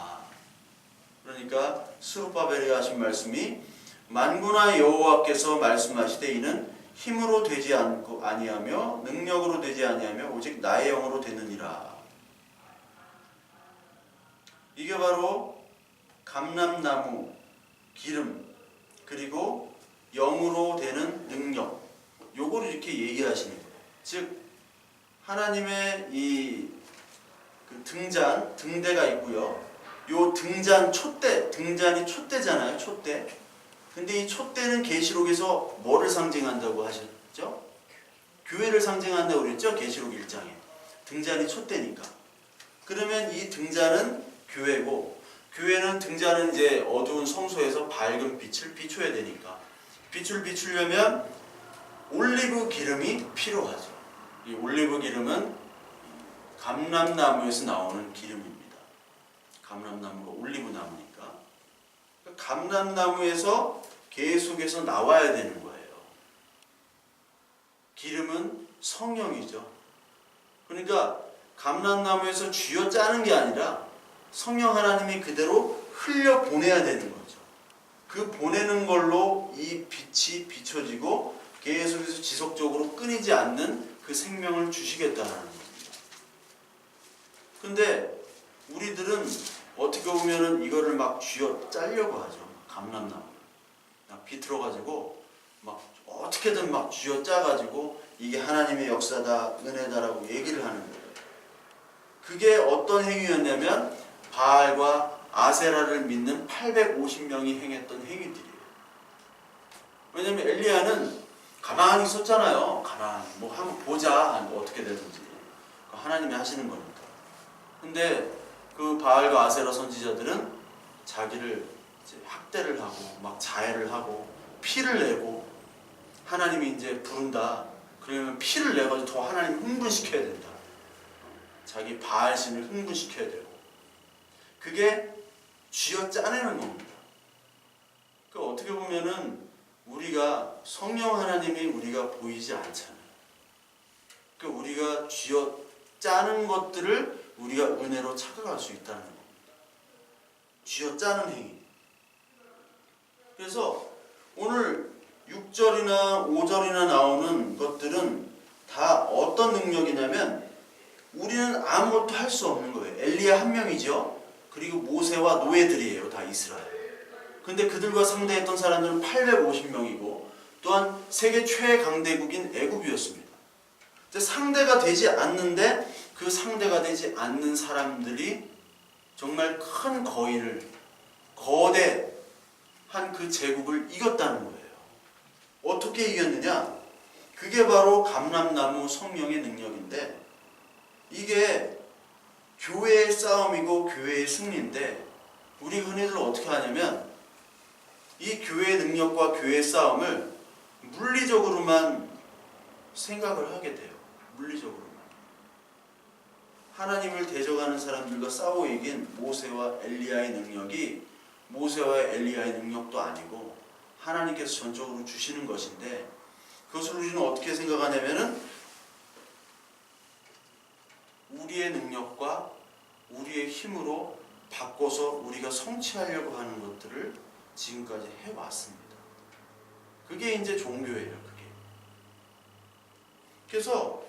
S1: 그러니까 스룹바벨이 하신 말씀이, 만군의 여호와께서 말씀하시되 이는 힘으로 되지 아니하며 능력으로 되지 아니하며 오직 나의 영으로 되느니라. 이게 바로 감람나무 기름 그리고 영으로 되는 능력, 요거를 이렇게 얘기하시는 거예요. 즉 하나님의 이 그 등대가 있고요. 요 등잔이 촛대잖아요. 촛대. 근데 이 촛대는 계시록에서 뭐를 상징한다고 하셨죠? 교회를 상징한다고 그랬죠? 계시록 1장에. 등잔이 촛대니까. 그러면 이 등잔은 교회고, 교회는 등잔은 이제 어두운 성소에서 밝은 빛을 비춰야 되니까, 빛을 비추려면 올리브 기름이 필요하죠. 이 올리브 기름은 감람나무에서 나오는 기름입니다. 감람나무가 올리브 나무니까. 감람나무에서 계속해서 나와야 되는 거예요. 기름은 성령이죠. 그러니까 감람나무에서 쥐어 짜는 게 아니라 성령 하나님이 그대로 흘려 보내야 되는 거죠. 그 보내는 걸로 이 빛이 비춰지고 계속해서 지속적으로 끊이지 않는 그 생명을 주시겠다는 겁니다. 근데 우리들은 어떻게 보면은 이거를 막 쥐어 짜려고 하죠. 감람나무 막 비틀어가지고 막 어떻게든 막 쥐어 짜가지고 이게 하나님의 역사다, 은혜다라고 얘기를 하는 거예요. 그게 어떤 행위였냐면 바알과 아세라를 믿는 850명이 행했던 행위들이에요. 왜냐면 엘리야는 가만히 있었잖아요. 가만히 뭐 한번 보자, 뭐 어떻게 되든지 하나님이 하시는 거니까. 근데 그 바알과 아세라 선지자들은 자기를 이제 학대를 하고 막 자해를 하고 피를 내고, 하나님이 이제 부른다 그러면 피를 내가지고 더 하나님 흥분시켜야 된다. 자기 바알신을 흥분시켜야 되고, 그게 쥐어 짜내는 겁니다. 그러니까 어떻게 보면은 우리가 성령 하나님이 우리가 보이지 않잖아요. 그러니까 우리가 쥐어 짜는 것들을 우리가 은혜로 착각할 수 있다는 겁니다. 쥐어 짜는 행위. 그래서 오늘 6절이나 5절이나 나오는 것들은 다 어떤 능력이냐면 우리는 아무것도 할 수 없는 거예요. 엘리야 한 명이죠. 그리고 모세와 노예들이에요. 다 이스라엘. 근데 그들과 상대했던 사람들은 850명이고 또한 세계 최강대국인 애굽이었습니다. 상대가 되지 않는데 그 상대가 되지 않는 사람들이 정말 큰 거인을, 거대한 그 제국을 이겼다는 거예요. 어떻게 이겼느냐? 그게 바로 감람나무 성령의 능력인데, 이게 교회의 싸움이고 교회의 승리인데, 우리 흔히들 어떻게 하냐면 이 교회의 능력과 교회의 싸움을 물리적으로만 생각을 하게 돼요. 물리적으로만. 하나님을 대적하는 사람들과 싸워 이긴 모세와 엘리야의 능력이 모세와 엘리야의 능력도 아니고 하나님께서 전적으로 주시는 것인데, 그것을 우리는 어떻게 생각하냐면은 우리의 능력과 우리의 힘으로 바꿔서 우리가 성취하려고 하는 것들을 지금까지 해왔습니다. 그게 이제 종교예요. 그게. 그래서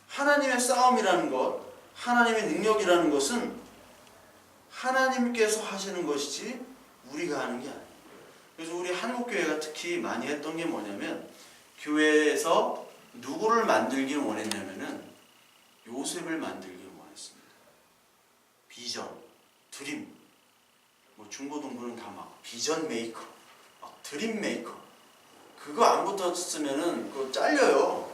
S1: 하나님의 싸움이라는 것, 하나님의 능력이라는 것은 하나님께서 하시는 것이지 우리가 하는 게 아니에요. 그래서 우리 한국교회가 특히 많이 했던 게 뭐냐면, 교회에서 누구를 만들길 원했냐면은 요셉을 만들길 원했습니다. 비전, 드림, 뭐 중고등부는 다 막 비전 메이커, 막 드림 메이커. 그거 안 붙었으면은 그거 잘려요.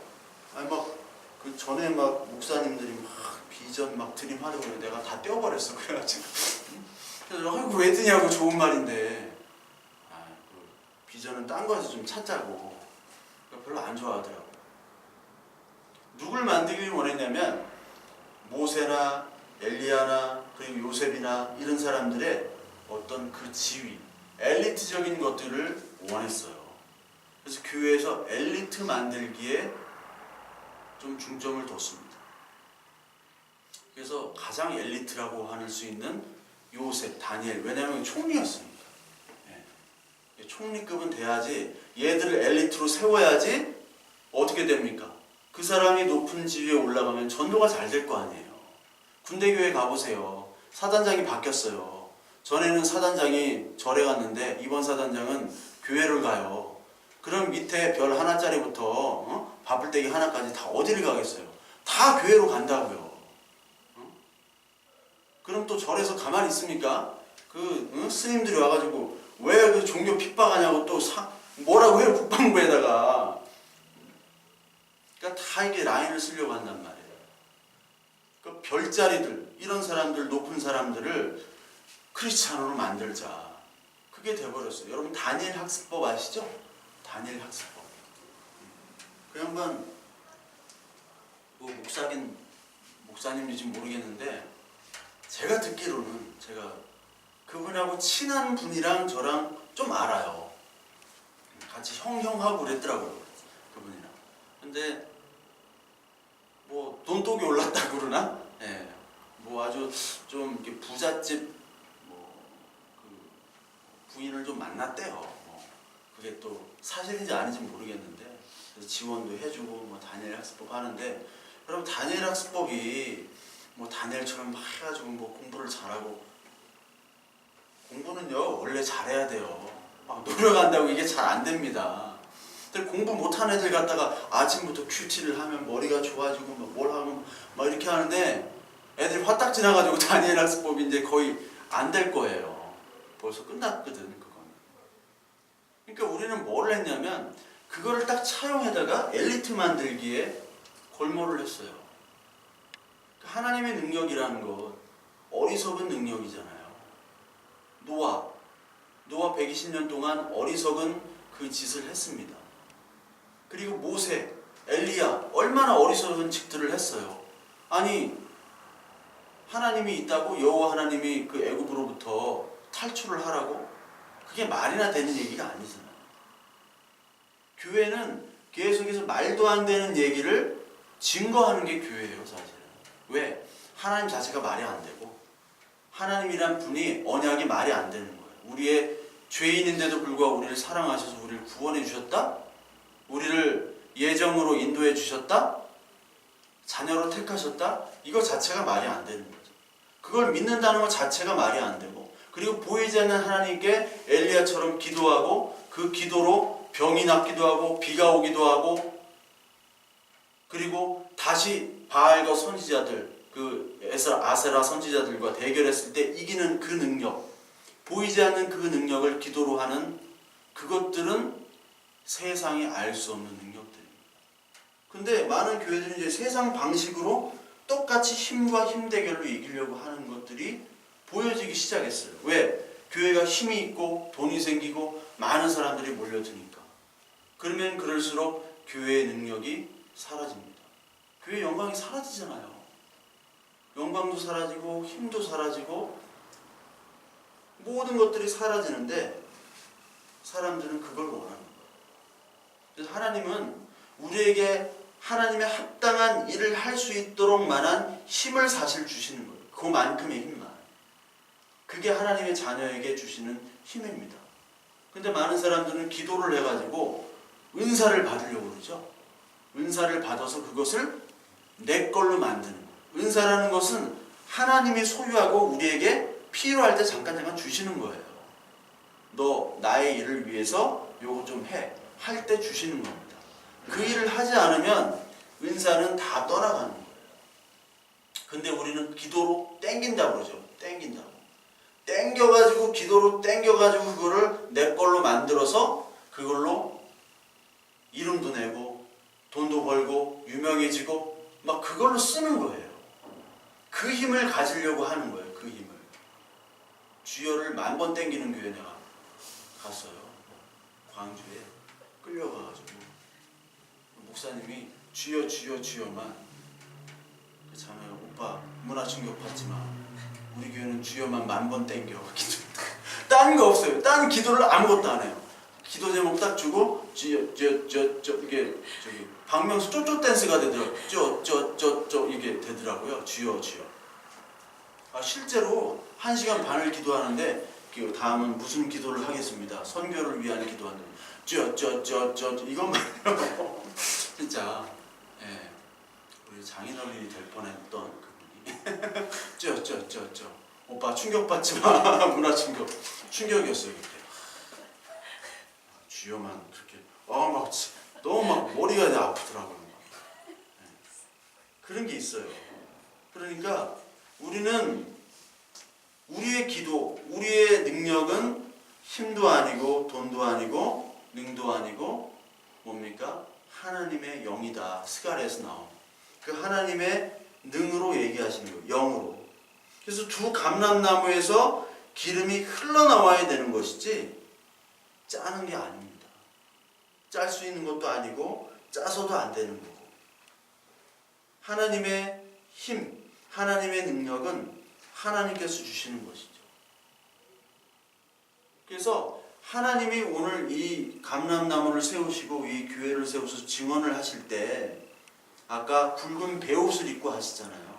S1: 아니 막 그 전에 막 목사님들이 막 비전 막 드림 하려고 그러는데 내가 다 떼어버렸어. 그래가지고 그래서 아이고 왜 드냐고, 좋은 말인데 그 비전은 딴 거에서 좀 찾자고. 별로 안 좋아하더라고. 누굴 만들길 원했냐면 모세나 엘리야나 그리고 요셉이나 이런 사람들의 어떤 그 지위, 엘리트적인 것들을 원했어요. 그래서 교회에서 엘리트 만들기에 좀 중점을 뒀습니다. 그래서 가장 엘리트라고 할 수 있는 요셉, 다니엘, 왜냐하면 총리였으니까. 네. 총리급은 돼야지, 얘들을 엘리트로 세워야지 어떻게 됩니까? 그 사람이 높은 지위에 올라가면 전도가 잘 될 거 아니에요. 군대교회 가보세요. 사단장이 바뀌었어요. 전에는 사단장이 절에 갔는데 이번 사단장은 교회를 가요. 그럼 밑에 별 하나짜리부터 바풀떼기 하나까지 다 어디를 가겠어요? 다 교회로 간다고요. 그럼 또 절에서 가만히 있습니까? 스님들이 와가지고 왜 그 종교 핍박하냐고 또 뭐라고 해요, 국방부에다가. 그러니까 다 이게 라인을 쓰려고 한단 말이에요. 그 별자리들, 이런 사람들, 높은 사람들을 크리스찬으로 만들자. 그게 돼버렸어요. 여러분 다니엘 학습법 아시죠? 다니엘 학습법. 그 양반 뭐 목사님인지 모르겠는데 제가 듣기로는 그분하고 친한 분이랑 저랑 좀 알아요. 같이 형하고 그랬더라고요. 그분이랑. 근데 뭐 돈독이 올랐다고 그러나? 예. 뭐 아주 좀 이렇게 부잣집 그 부인을 좀 만났대요. 뭐 그게 또 사실인지 아닌지 모르겠는데 그래서 지원도 해주고 뭐 다니엘 학습법 하는데 여러분 다니엘 학습법이 뭐 다니엘처럼 막 해가지고 뭐 공부를 잘하고 공부는요 원래 잘해야 돼요. 막 노력한다고 이게 잘 안 됩니다. 근데 공부 못하는 애들 갖다가 아침부터 큐티를 하면 머리가 좋아지고 막 뭘 하면 막 이렇게 하는데 애들이 화딱 지나가지고 다니엘 학습법이 이제 거의 안 될 거예요. 벌써 끝났거든 그거는. 그러니까 우리는 뭘 했냐면 그거를 딱 차용해다가 엘리트 만들기에 골몰을 했어요. 하나님의 능력이라는 것 어리석은 능력이잖아요. 노아 120년 동안 어리석은 그 짓을 했습니다. 그리고 모세, 엘리야 얼마나 어리석은 짓들을 했어요. 아니 하나님이 있다고 여호와 하나님이 그 애굽으로부터 탈출을 하라고? 그게 말이나 되는 얘기가 아니잖아요. 교회는 계속해서 말도 안 되는 얘기를 증거하는 게 교회예요, 사실은. 왜? 하나님 자체가 말이 안 되고 하나님이란 분이 언약이 말이 안 되는 거예요. 우리의 죄인인데도 불구하고 우리를 사랑하셔서 우리를 구원해 주셨다? 우리를 예정으로 인도해 주셨다? 자녀로 택하셨다? 이거 자체가 말이 안 되는 거죠. 그걸 믿는다는 것 자체가 말이 안 되고 그리고 보이지 않는 하나님께 엘리야처럼 기도하고 그 기도로 병이 낫기도 하고 비가 오기도 하고 그리고 다시 바알과 선지자들 그 아세라 선지자들과 대결했을 때 이기는 그 능력 보이지 않는 그 능력을 기도로 하는 그것들은 세상이 알 수 없는 능력들입니다. 근데 많은 교회들은 이제 세상 방식으로 똑같이 힘과 힘 대결로 이기려고 하는 것들이 보여지기 시작했어요. 왜? 교회가 힘이 있고 돈이 생기고 많은 사람들이 몰려드니까. 그러면 그럴수록 교회의 능력이 사라집니다. 교회의 영광이 사라지잖아요. 영광도 사라지고 힘도 사라지고 모든 것들이 사라지는데 사람들은 그걸 원하는 거예요. 그래서 하나님은 우리에게 하나님의 합당한 일을 할 수 있도록 만한 힘을 사실 주시는 거예요. 그만큼의 힘만. 그게 하나님의 자녀에게 주시는 힘입니다. 근데 많은 사람들은 기도를 해가지고 은사를 받으려고 그러죠. 은사를 받아서 그것을 내 걸로 만드는 거예요. 은사라는 것은 하나님이 소유하고 우리에게 필요할 때 잠깐 주시는 거예요. 너 나의 일을 위해서 요거 좀 해. 할 때 주시는 겁니다. 그 일을 하지 않으면 은사는 다 떠나가는 거예요. 근데 우리는 기도로 땡긴다고 그러죠. 땡긴다고. 땡겨가지고 기도로 땡겨가지고 그거를 내 걸로 만들어서 그걸로 이름도 내고 돈도 벌고 유명해지고 막 그걸로 쓰는 거예요. 그 힘을 가지려고 하는 거예요. 그 힘을. 주여를 10,000번 땡기는 교회 내가 갔어요. 광주에 끌려가가지고 목사님이 주여 주여 주여만 그 자매가 오빠 문화 충격 받지 마. 우리 교회는 주여만 10,000번 땡겨. 딴 거 없어요. 딴 기도를 아무것도 안 해요. 기도 제목 딱 주고 주여 이게 저기 박명수 쪼쪼 댄스가 되더라고요. 이게 되더라고요. 주여 주여. 아 실제로 1시간 반을 기도하는데 다음은 무슨 기도를 하겠습니다. 선교를 위한 기도하는 이것만 해요. 진짜 우리 장인어른이 될 뻔했던 그분이 오빠 충격받지 마. 문화 충격이었어요 그때. 주여만 그렇게 막 너무 막 머리가 아프더라고요. 네. 그런 게 있어요. 그러니까 우리는 우리의 기도, 우리의 능력은 힘도 아니고 돈도 아니고 능도 아니고 뭡니까? 하나님의 영이다. 스가랴에서 나온 그 하나님의 능으로 얘기하시는 거예요. 영으로. 그래서 두 감람나무에서 기름이 흘러나와야 되는 것이지 짜는 게 아닙니다. 짤 수 있는 것도 아니고 짜서도 안 되는 거고. 하나님의 힘, 하나님의 능력은 하나님께서 주시는 것이죠. 그래서 하나님이 오늘 이 감람나무를 세우시고 이 교회를 세우셔서 증언을 하실 때 아까 굵은 베옷을 입고 하시잖아요.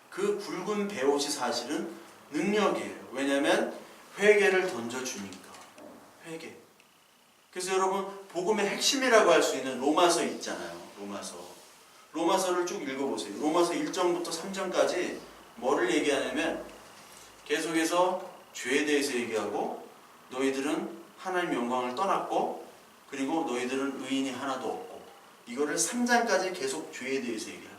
S1: 그 굵은 베옷이 사실은 능력이에요. 왜냐하면 회개를 던져주니까. 회개. 그래서 여러분 복음의 핵심이라고 할 수 있는 로마서 있잖아요. 로마서를 쭉 읽어보세요. 로마서 1장부터 3장까지 뭐를 얘기하냐면 계속해서 죄에 대해서 얘기하고 너희들은 하나님 영광을 떠났고 그리고 너희들은 의인이 하나도 없고 이거를 3장까지 계속 죄에 대해서 얘기합니다.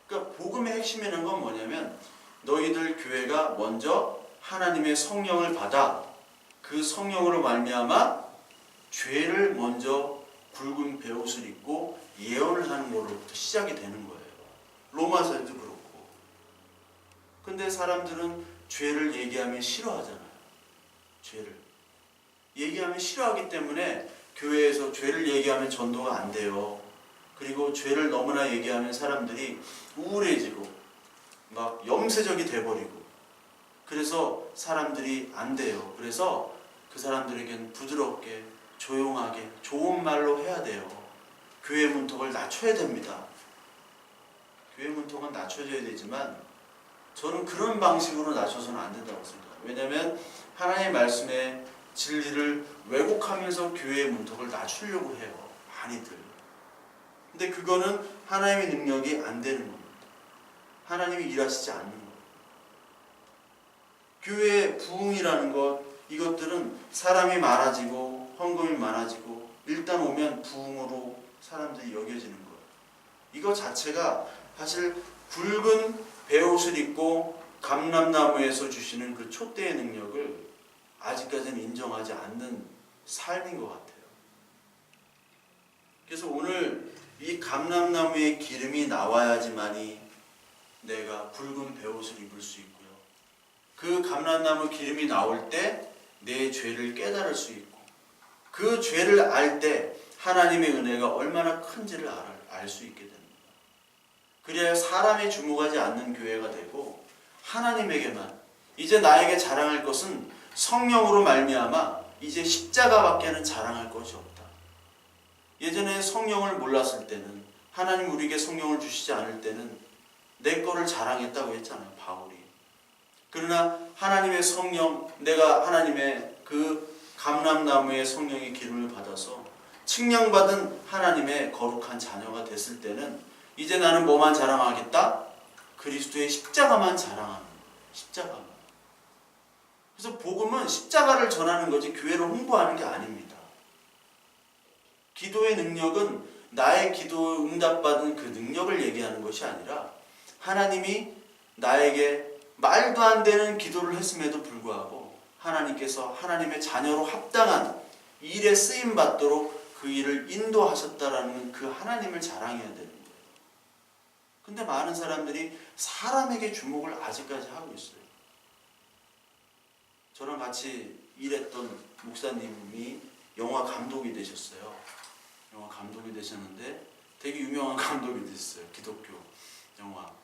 S1: 그러니까 복음의 핵심이라는 건 뭐냐면 너희들 교회가 먼저 하나님의 성령을 받아 그 성령으로 말미암아 죄를 먼저 굵은 베옷을 입고 예언을 하는 것으로부터 시작이 되는 거예요. 로마서에도 그렇고. 근데 사람들은 죄를 얘기하면 싫어하잖아요. 죄를 얘기하면 싫어하기 때문에 교회에서 죄를 얘기하면 전도가 안 돼요. 그리고 죄를 너무나 얘기하면 사람들이 우울해지고 막 염세적이 돼버리고 그래서 사람들이 안 돼요. 그래서 그 사람들에게는 부드럽게 조용하게 좋은 말로 해야 돼요. 교회 문턱을 낮춰야 됩니다. 교회 문턱은 낮춰져야 되지만 저는 그런 방식으로 낮춰서는 안 된다고 생각해요. 왜냐하면 하나님의 말씀의 진리를 왜곡하면서 교회의 문턱을 낮추려고 해요. 많이들. 근데 그거는 하나님의 능력이 안 되는 겁니다. 하나님이 일하시지 않는 겁니다. 교회의 부흥이라는 것, 이것들은 사람이 많아지고 헌금이 많아지고 일단 오면 부흥으로 사람들이 여겨지는 거예요. 이거 자체가 사실 굵은 베옷을 입고 감람나무에서 주시는 그 촛대의 능력을 아직까지는 인정하지 않는 삶인 것 같아요. 그래서 오늘 이 감람나무의 기름이 나와야지만이 내가 굵은 베옷을 입을 수 있고요. 그 감람나무 기름이 나올 때 내 죄를 깨달을 수 있고 그 죄를 알 때 하나님의 은혜가 얼마나 큰지를 알 수 있게 됩니다. 그래야 사람이 주목하지 않는 교회가 되고 하나님에게만 이제 나에게 자랑할 것은 성령으로 말미암아 이제 십자가밖에는 자랑할 것이 없다. 예전에 성령을 몰랐을 때는 하나님 우리에게 성령을 주시지 않을 때는 내 거를 자랑했다고 했잖아요. 바울이. 그러나 하나님의 성령, 내가 하나님의 그 감람나무의 성령의 기름을 받아서 칭령받은 하나님의 거룩한 자녀가 됐을 때는 이제 나는 뭐만 자랑하겠다? 그리스도의 십자가만 자랑하는 거예요. 십자가만. 그래서 복음은 십자가를 전하는 거지 교회를 홍보하는 게 아닙니다. 기도의 능력은 나의 기도 응답받은 그 능력을 얘기하는 것이 아니라 하나님이 나에게 말도 안 되는 기도를 했음에도 불구하고 하나님께서 하나님의 자녀로 합당한 일에 쓰임받도록 그 일을 인도하셨다라는 그 하나님을 자랑해야 되는 거예요. 근데 많은 사람들이 사람에게 주목을 아직까지 하고 있어요. 저랑 같이 일했던 목사님이 영화 감독이 되셨어요. 영화 감독이 되셨는데 되게 유명한 감독이 되셨어요. 기독교 영화.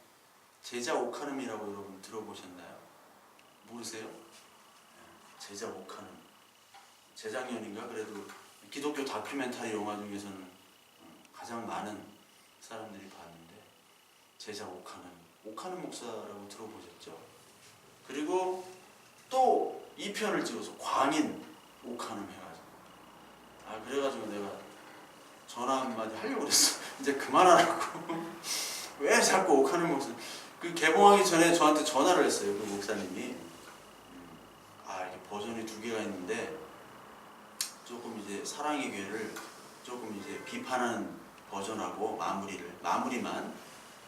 S1: 제자 오카눔이라고 여러분 들어보셨나요? 모르세요? 제자 오카눔. 재작년인가 그래도 기독교 다큐멘터리 영화 중에서는 가장 많은 사람들이 봤는데 제자 오카눔 목사라고 들어보셨죠? 그리고 또 2편을 찍어서 광인 오카눔 해가지고 그래가지고 내가 전화 한마디 하려고 그랬어. 이제 그만하라고. 왜 자꾸 오카눔 목사 그 개봉하기 전에 저한테 전화를 했어요. 그 목사님이. 이게 버전이 두 개가 있는데 조금 이제 사랑의 교회를 조금 이제 비판하는 버전하고 마무리만,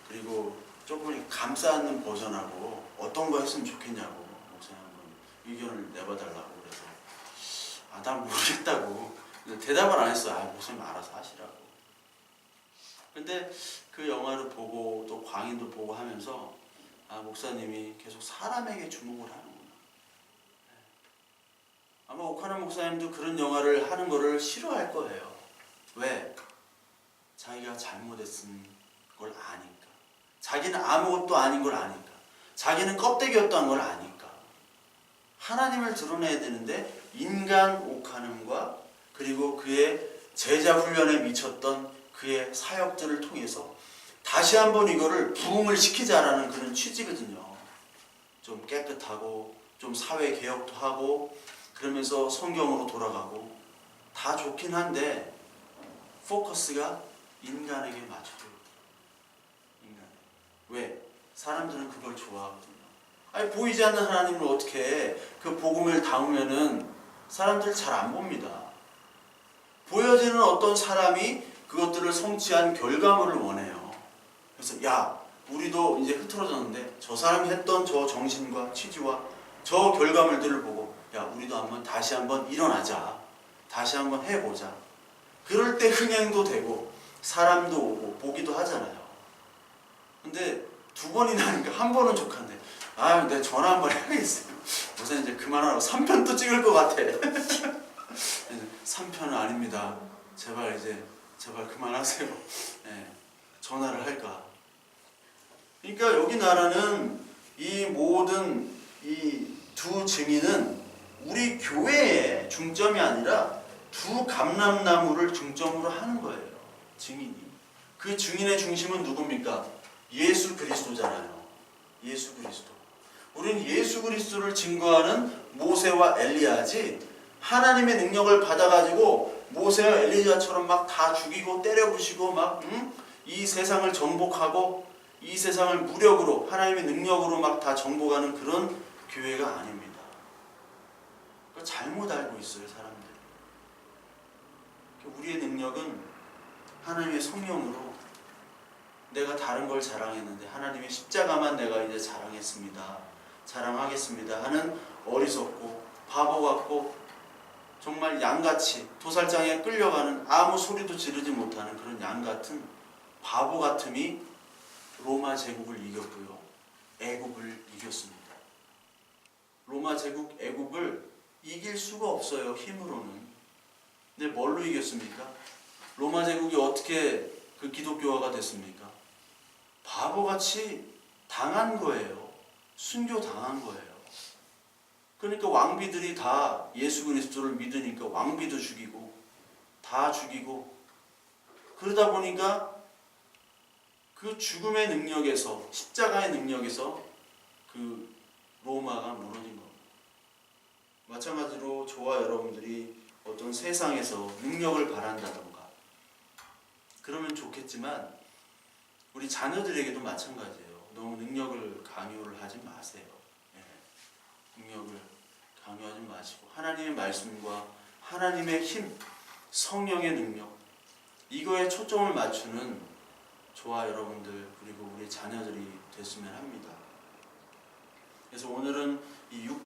S1: 그리고 조금 감싸는 버전하고 어떤 거 했으면 좋겠냐고 목사님 한번 의견을 내봐달라고. 그래서 난 모르겠다고 대답을 안 했어. 목사님 알아서 하시라고. 근데 그 영화를 보고 또 광인도 보고 하면서 목사님이 계속 사람에게 주목을 하는구나. 아마 오카나 목사님도 그런 영화를 하는 거를 싫어할 거예요. 왜? 자기가 잘못했은 걸 아니까. 자기는 아무것도 아닌 걸 아니까. 자기는 껍데기였다는 걸 아니까. 하나님을 드러내야 되는데 인간 오카눔과 그리고 그의 제자 훈련에 미쳤던 그의 사역들을 통해서 다시 한번 이거를 부흥을 시키자라는 그런 취지거든요. 좀 깨끗하고 좀 사회 개혁도 하고 그러면서 성경으로 돌아가고 다 좋긴 한데 포커스가 인간에게 맞춰져 있다. 인간. 왜? 사람들은 그걸 좋아하거든요. 보이지 않는 하나님을 어떻게 그 복음을 담으면은 사람들 잘 안 봅니다. 보여지는 어떤 사람이 그것들을 성취한 결과물을 원해요. 그래서 우리도 이제 흐트러졌는데 저 사람이 했던 저 정신과 취지와 저 결과물들을 보고 우리도 다시 한번 일어나자. 다시 한번 해보자. 그럴 때 흥행도 되고 사람도 오고 보기도 하잖아요. 근데 두 번이나 하니까 한 번은 족한데 내가 전화 한번 해야겠어요. 우선 이제 그만하라고 3편 또 찍을 것 같아. 3편은 아닙니다. 제발 그만하세요. 전화를 할까. 그러니까 여기 나라는 이 모든 이 두 증인은 우리 교회의 중점이 아니라 두 감람나무를 중점으로 하는 거예요. 증인이. 그 증인의 중심은 누굽니까? 예수 그리스도잖아요. 예수 그리스도. 우리는 예수 그리스도를 증거하는 모세와 엘리야지 하나님의 능력을 받아가지고 모세와 엘리야처럼 막 다 죽이고 때려부시고 이 세상을 정복하고 이 세상을 무력으로 하나님의 능력으로 막 다 정복하는 그런 교회가 아닙니다. 잘못 알고 있어요, 사람들이. 우리의 능력은 하나님의 성령으로 내가 다른 걸 자랑했는데 하나님의 십자가만 내가 이제 자랑하겠습니다 하는 어리석고 바보 같고 정말 양같이 도살장에 끌려가는 아무 소리도 지르지 못하는 그런 양같은 바보 같음이 로마 제국을 이겼고요. 애국을 이겼습니다. 로마 제국 애국을 이길 수가 없어요. 힘으로는. 근데 뭘로 이겼습니까? 로마 제국이 어떻게 그 기독교화가 됐습니까? 바보같이 당한 거예요. 순교당한 거예요. 그러니까 왕비들이 다 예수 그리스도를 믿으니까 왕비도 죽이고 다 죽이고 그러다 보니까 그 죽음의 능력에서 십자가의 능력에서 그 로마가 무너진 겁니다. 마찬가지로 저와 여러분들이 어떤 세상에서 능력을 바란다던가 그러면 좋겠지만 우리 자녀들에게도 마찬가지예요. 너무 능력을 강요를 하지 마세요. 능력을 강요하지 마시고 하나님의 말씀과 하나님의 힘, 성령의 능력 이거에 초점을 맞추는 저와 여러분들 그리고 우리 자녀들이 됐으면 합니다. 그래서 오늘은 이